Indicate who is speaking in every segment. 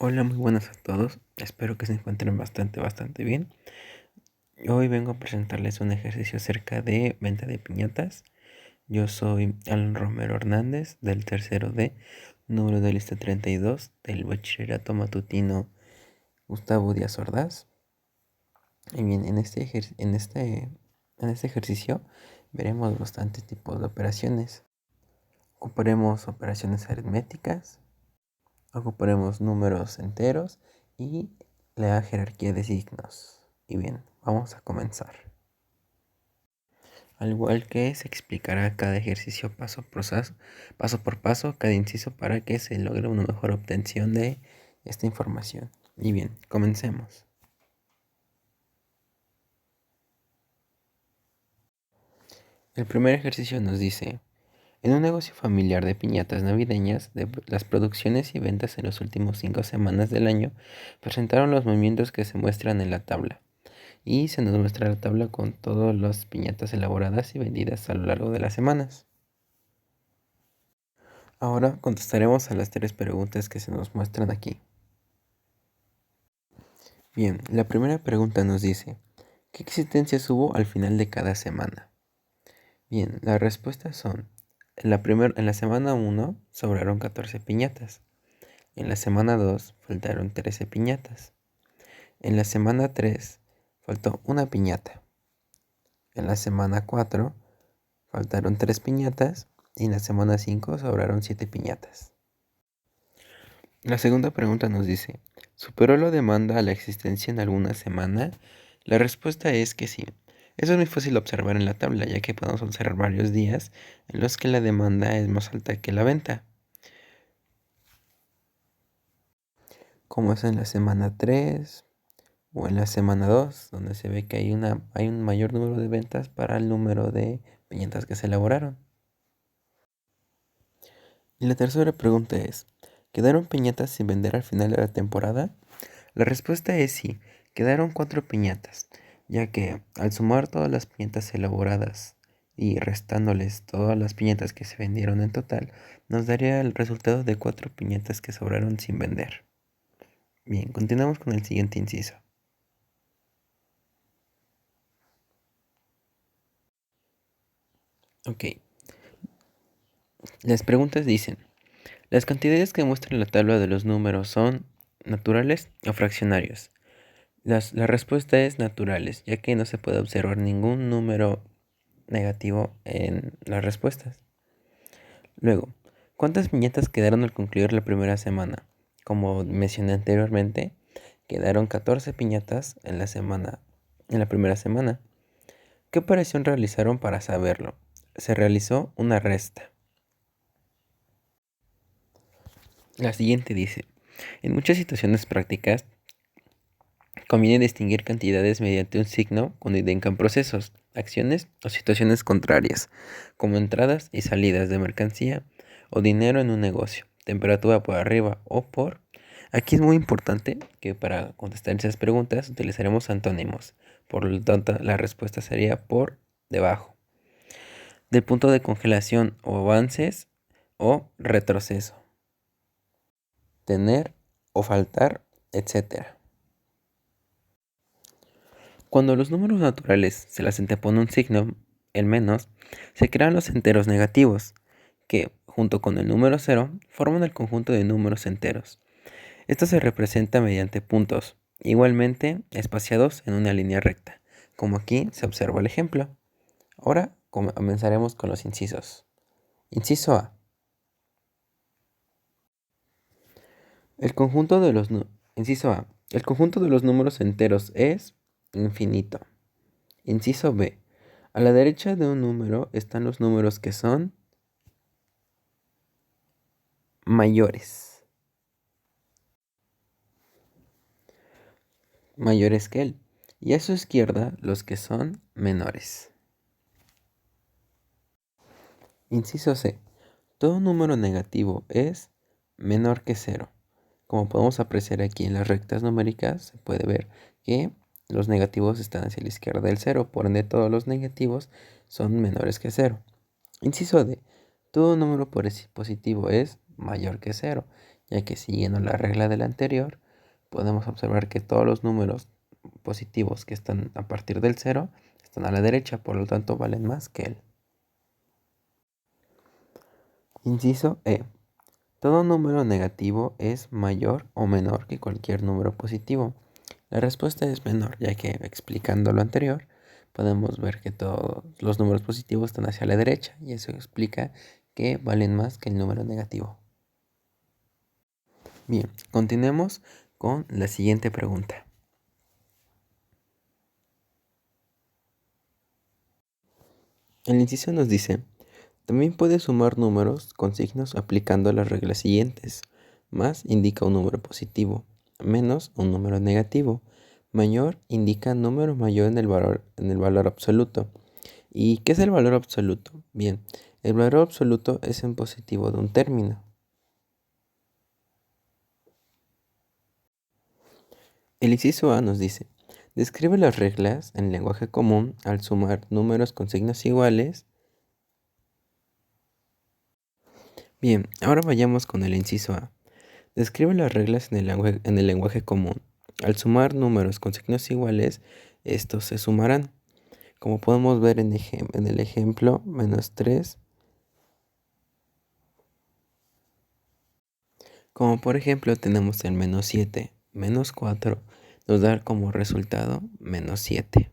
Speaker 1: Hola, muy buenas a todos. Espero que se encuentren bastante bien. Hoy vengo a presentarles un ejercicio acerca de venta de piñatas. Yo soy Alan Romero Hernández, del tercero D, número de lista 32, del Bachillerato Matutino Gustavo Díaz Ordaz. Y bien, en este ejercicio veremos bastantes tipos de operaciones. Ocuparemos operaciones aritméticas, ocuparemos números enteros y la jerarquía de signos. Y bien, vamos a comenzar. Al igual que se explicará cada ejercicio paso por paso, cada inciso para que se logre una mejor obtención de esta información. Y bien, comencemos. El primer ejercicio nos dice: en un negocio familiar de piñatas navideñas, las producciones y ventas en las últimas 5 semanas del año presentaron los movimientos que se muestran en la tabla. Y se nos muestra la tabla con todas las piñatas elaboradas y vendidas a lo largo de las semanas. Ahora contestaremos a las 3 preguntas que se nos muestran aquí. Bien, la primera pregunta nos dice: ¿qué existencias hubo al final de cada semana? Bien, las respuestas son: en la semana 1 sobraron 14 piñatas. En la semana 2 faltaron 13 piñatas. En la semana 3 faltó una piñata. En la semana 4 faltaron 3 piñatas y en la semana 5 sobraron 7 piñatas. La segunda pregunta nos dice: ¿superó la demanda a la existencia en alguna semana? La respuesta es que sí. Eso es muy fácil de observar en la tabla, ya que podemos observar varios días en los que la demanda es más alta que la venta, como es en la semana 3 o en la semana 2, donde se ve que hay un mayor número de ventas para el número de piñatas que se elaboraron. Y la tercera pregunta es: ¿quedaron piñatas sin vender al final de la temporada? La respuesta es sí, quedaron 4 piñatas, ya que al sumar todas las piñatas elaboradas y restándoles todas las piñatas que se vendieron en total, nos daría el resultado de 4 piñatas que sobraron sin vender. Bien, continuamos con el siguiente inciso. Ok, las preguntas dicen: las cantidades que muestra la tabla de los números son naturales o fraccionarios. La respuesta es naturales, ya que no se puede observar ningún número negativo en las respuestas. Luego, ¿cuántas piñatas quedaron al concluir la primera semana? Como mencioné anteriormente, quedaron 14 piñatas en la primera semana. ¿Qué operación realizaron para saberlo? Se realizó una resta. La siguiente dice: en muchas situaciones prácticas, conviene distinguir cantidades mediante un signo cuando indican procesos, acciones o situaciones contrarias, como entradas y salidas de mercancía o dinero en un negocio, temperatura por arriba o por... Aquí es muy importante que para contestar esas preguntas utilizaremos antónimos. Por lo tanto, la respuesta sería por debajo. Del punto de congelación o avances o retroceso. Tener o faltar, etc. Cuando los números naturales se les antepone un signo, el menos, se crean los enteros negativos, que, junto con el número 0, forman el conjunto de números enteros. Esto se representa mediante puntos, igualmente espaciados en una línea recta, como aquí se observa el ejemplo. Ahora comenzaremos con los incisos. Inciso A. El conjunto de los Inciso A. El conjunto de los números enteros es infinito. Inciso B. A la derecha de un número están los números que son mayores que él. Y a su izquierda los que son menores. Inciso C. Todo número negativo es menor que 0. Como podemos apreciar aquí en las rectas numéricas, se puede ver que los negativos están hacia la izquierda del 0, por ende todos los negativos son menores que 0. Inciso D. Todo número positivo es mayor que 0, ya que siguiendo la regla del anterior, podemos observar que todos los números positivos que están a partir del 0 están a la derecha, por lo tanto valen más que él. Inciso E. Todo número negativo es mayor o menor que cualquier número positivo. La respuesta es menor, ya que explicando lo anterior, podemos ver que todos los números positivos están hacia la derecha y eso explica que valen más que el número negativo. Bien, continuemos con la siguiente pregunta. El inciso nos dice, también puedes sumar números con signos aplicando las reglas siguientes. Más indica un número positivo, menos un número negativo, mayor indica número mayor en el valor absoluto. ¿Y qué es el valor absoluto? Bien, el valor absoluto es en positivo de un término. El inciso A nos dice, describe las reglas en lenguaje común al sumar números con signos iguales. Bien, ahora vayamos con el inciso A. Describe las reglas en el lenguaje común. Al sumar números con signos iguales, estos se sumarán. Como podemos ver en el ejemplo, menos 3. Como por ejemplo tenemos el menos 7, menos 4, nos da como resultado menos 7.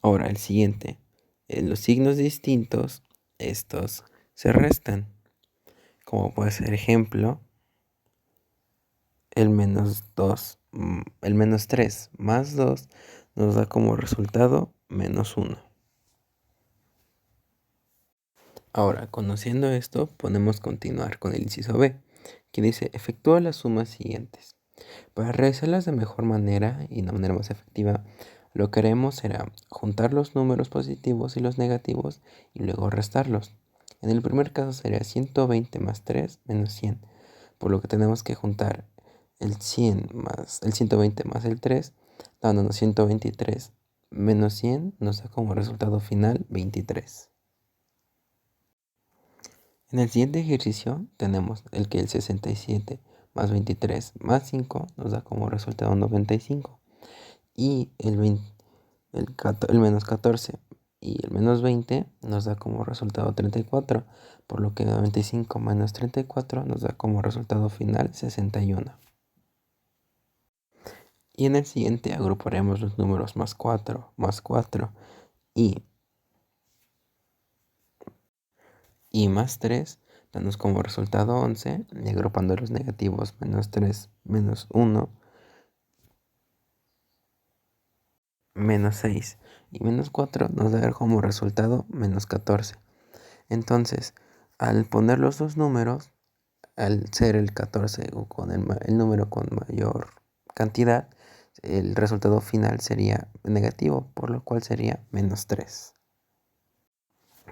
Speaker 1: Ahora el siguiente, en los signos distintos, estos se restan. Como puede ser ejemplo, el menos 2, el menos 3 más 2 nos da como resultado menos 1. Ahora, conociendo esto, podemos continuar con el inciso B, que dice, efectúa las sumas siguientes. Para realizarlas de mejor manera y de manera más efectiva, lo que haremos será juntar los números positivos y los negativos y luego restarlos. En el primer caso sería 120 más 3 menos 100, por lo que tenemos que juntar el 120 más el 3, dándonos 123 menos 100, nos da como resultado final 23. En el siguiente ejercicio tenemos el 67 más 23 más 5 nos da como resultado 95. Y el menos 14 y el menos 20 nos da como resultado 34, por lo que 95 menos 34 nos da como resultado final 61. Y en el siguiente agruparemos los números más 4 y, y más 3, dándonos como resultado 11, y agrupando los negativos menos 3, menos 1, menos 6 y menos 4 nos da como resultado menos 14. Entonces, al poner los dos números, al ser el 14 o con el número con mayor cantidad, el resultado final sería negativo, por lo cual sería menos 3.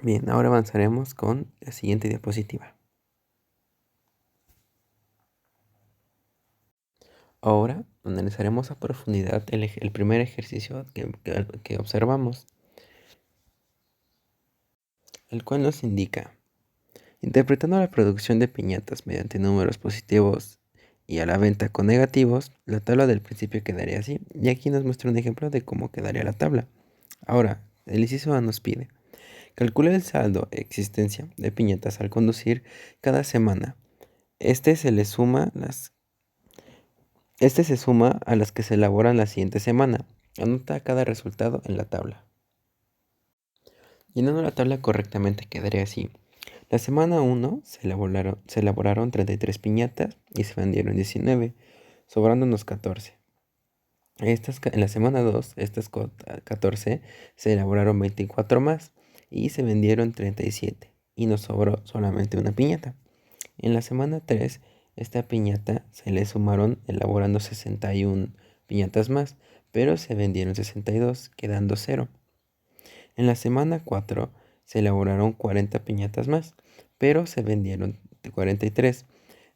Speaker 1: Bien, ahora avanzaremos con la siguiente diapositiva. Ahora analizaremos a profundidad el primer ejercicio que observamos, el cual nos indica, interpretando la producción de piñatas mediante números positivos y a la venta con negativos, la tabla del principio quedaría así. Y aquí nos muestra un ejemplo de cómo quedaría la tabla. Ahora, el inciso A nos pide, calcula el saldo existencia de piñatas al conducir cada semana. Este se suma a las que se elaboran la siguiente semana. Anota cada resultado en la tabla. Llenando la tabla correctamente quedaría así. La semana 1 se elaboraron 33 piñatas y se vendieron 19, sobrándonos 14. En la semana 2, estas 14 se elaboraron 24 más y se vendieron 37 y nos sobró solamente una piñata. En la semana 3, esta piñata se le sumaron elaborando 61 piñatas más, pero se vendieron 62, quedando 0. En la semana 4 se elaboraron 40 piñatas más, pero se vendieron 43.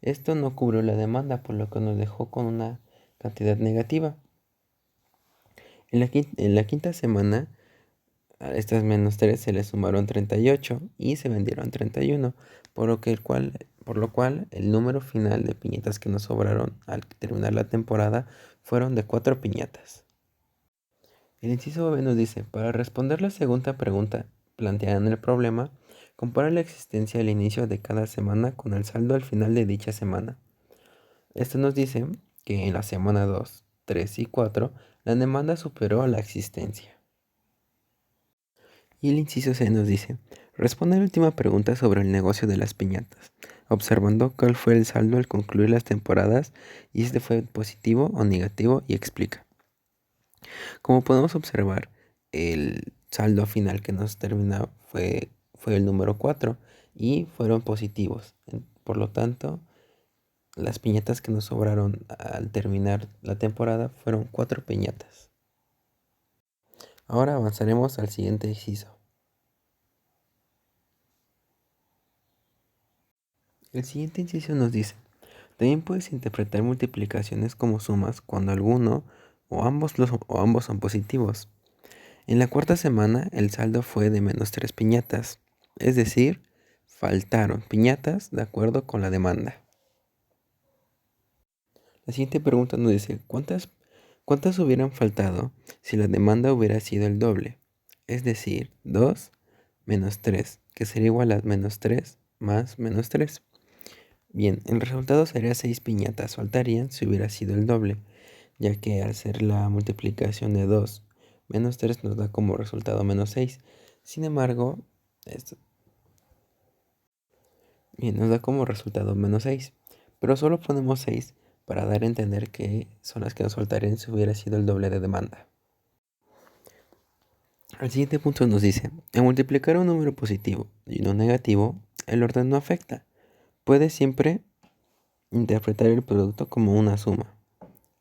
Speaker 1: Esto no cubrió la demanda, por lo que nos dejó con una cantidad negativa. En la quinta semana, a estas menos 3 se le sumaron 38 y se vendieron 31, por lo cual el número final de piñatas que nos sobraron al terminar la temporada fueron de 4 piñatas. El inciso B nos dice, para responder la segunda pregunta planteada en el problema, compara la existencia al inicio de cada semana con el saldo al final de dicha semana. Esto nos dice que en la semana 2, 3 y 4 la demanda superó a la existencia. Y el inciso C nos dice, responde a la última pregunta sobre el negocio de las piñatas, observando cuál fue el saldo al concluir las temporadas y si este fue positivo o negativo y explica. Como podemos observar, el saldo final que nos termina fue el número 4 y fueron positivos. Por lo tanto, las piñatas que nos sobraron al terminar la temporada fueron 4 piñatas. Ahora avanzaremos al siguiente inciso. El siguiente inciso nos dice, también puedes interpretar multiplicaciones como sumas cuando alguno o ambos son positivos. En la cuarta semana el saldo fue de menos 3 piñatas, es decir, faltaron piñatas de acuerdo con la demanda. La siguiente pregunta nos dice, ¿cuántas hubieran faltado si la demanda hubiera sido el doble? Es decir, 2 menos 3, que sería igual a menos 3 más menos 3. Bien, el resultado sería 6 piñatas faltarían si hubiera sido el doble, ya que al hacer la multiplicación de 2 menos 3 nos da como resultado menos 6. Sin embargo, nos da como resultado menos 6, pero solo ponemos 6 para dar a entender que son las que nos faltarían si hubiera sido el doble de demanda. El siguiente punto nos dice, al multiplicar un número positivo y uno negativo, el orden no afecta. Puedes siempre interpretar el producto como una suma.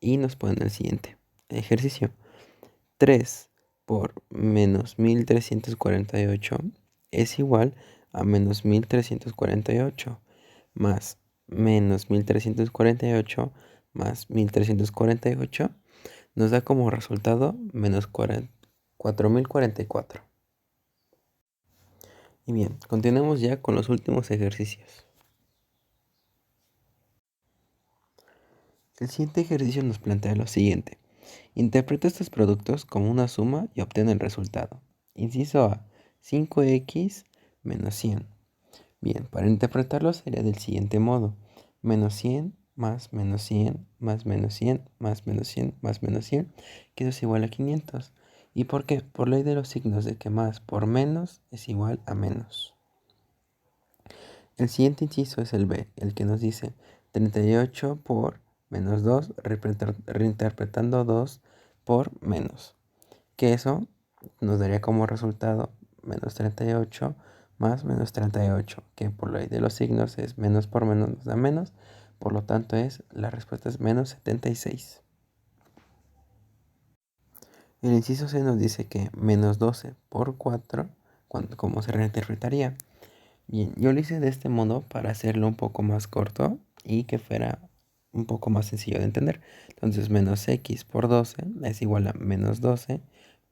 Speaker 1: Y nos ponen el siguiente ejercicio. 3 por menos 1348 es igual a menos 1348 más menos 1348 más 1348 nos da como resultado menos 4044. Y bien, continuemos ya con los últimos ejercicios. El siguiente ejercicio nos plantea lo siguiente. Interpreta estos productos como una suma y obtén el resultado. Inciso A, 5x menos 100. Bien, para interpretarlo sería del siguiente modo. Menos 100 más menos 100 más menos 100 más menos 100 más menos 100, que eso es igual a 500. ¿Y por qué? Por ley de los signos de que más por menos es igual a menos. El siguiente inciso es el B, el que nos dice 38 por menos 2, reinterpretando 2 por menos. Que eso nos daría como resultado menos 38 más menos 38, que por ley de los signos es menos por menos nos da menos, por lo tanto la respuesta es menos 76. El inciso C nos dice que menos 12 por 4, ¿cómo se reinterpretaría? Bien, yo lo hice de este modo para hacerlo un poco más corto y que fuera un poco más sencillo de entender. Entonces menos x por 12 es igual a menos 12,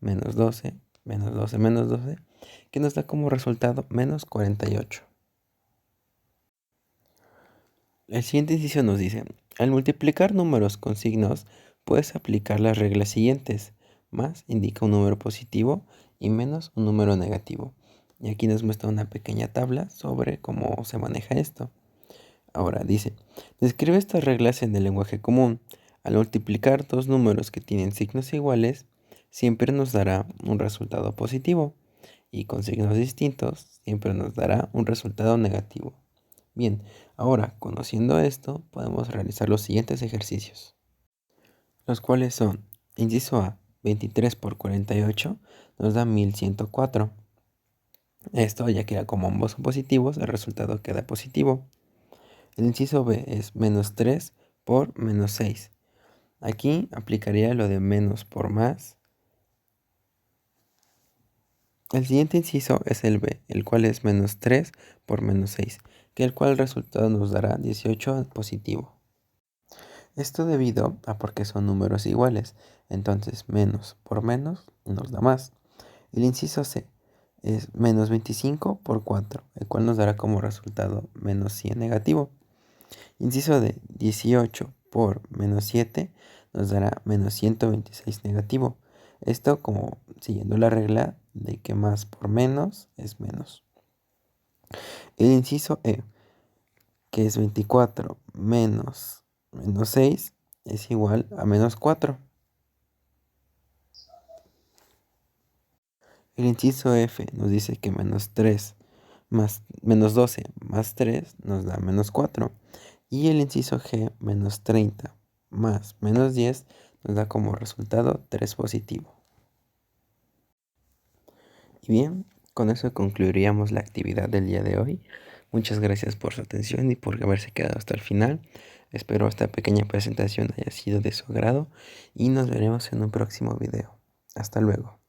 Speaker 1: menos 12, menos 12, menos 12, que nos da como resultado menos 48. El siguiente ejercicio nos dice, al multiplicar números con signos, puedes aplicar las reglas siguientes. Más indica un número positivo y menos un número negativo. Y aquí nos muestra una pequeña tabla sobre cómo se maneja esto. Ahora dice, describe estas reglas en el lenguaje común. Al multiplicar dos números que tienen signos iguales, siempre nos dará un resultado positivo. Y con signos distintos, siempre nos dará un resultado negativo. Bien, ahora conociendo esto, podemos realizar los siguientes ejercicios. Los cuales son, inciso A, 23 por 48 nos da 1104. Esto ya que como ambos son positivos, el resultado queda positivo. El inciso B es menos 3 por menos 6. Aquí aplicaría lo de menos por más. El siguiente inciso es el B, el cual es menos 3 por menos 6, que el cual el resultado nos dará 18 positivo. Esto debido a porque son números iguales, entonces menos por menos nos da más. El inciso C, es menos 25 por 4, el cual nos dará como resultado menos 100 negativo. Inciso D, 18 por menos 7 nos dará menos 126 negativo. Esto como siguiendo la regla de que más por menos es menos. El inciso E, que es 24 menos 6, es igual a menos 4. El inciso F nos dice que menos 3 más menos 12 más 3 nos da menos 4. Y el inciso G, menos 30 más menos 10, nos da como resultado 3 positivo. Y bien, con eso concluiríamos la actividad del día de hoy. Muchas gracias por su atención y por haberse quedado hasta el final. Espero esta pequeña presentación haya sido de su agrado y nos veremos en un próximo video. Hasta luego.